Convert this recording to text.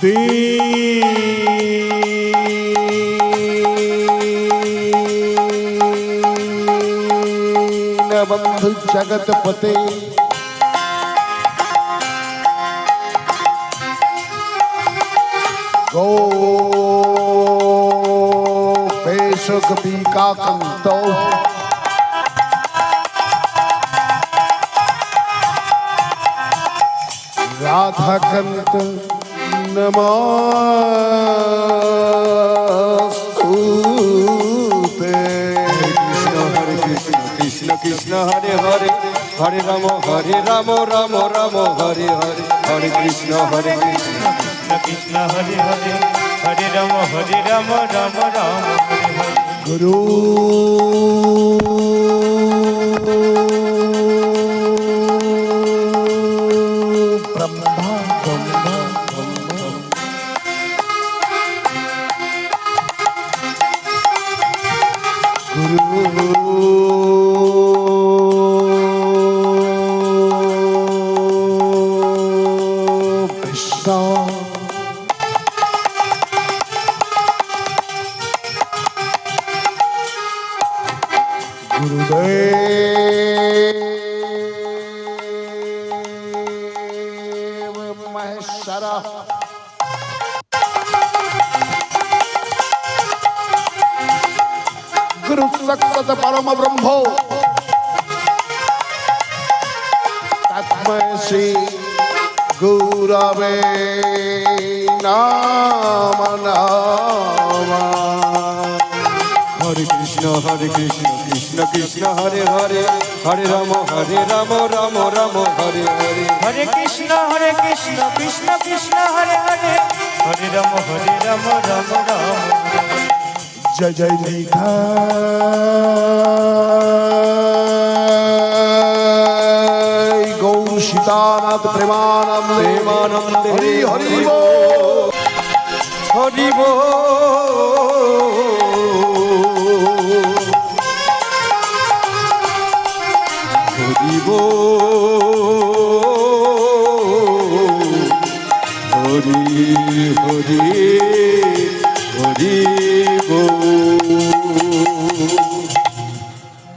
दीनबंधु जगतपते गोपेश गोपिकाकांतो राधाकांत नमस्तुते। हरे कृष्ण कृष्ण कृष्ण हरे हरे हरे राम राम राम हरे हरे हरे कृष्ण कृष्ण कृष्ण हरे हरे हरे राम राम राम हरे हरे। गुरु ब्रह्मा गुरुदेव महेश्वरा गुरु साक्षात् परम ब्रह्मो तस्मै श्री गुरवे नमः। हरे कृष्ण कृष्ण कृष्ण हरे हरे हरे राम राम राम हरे हरे हरे कृष्ण कृष्ण कृष्ण हरे हरे हरे राम राम राम हरे। जय जय लिखा गौर सीतानाथ प्रेमानंद हरि हरि बोल हरि बोल हरि बोल हरि हरि हरि बोल।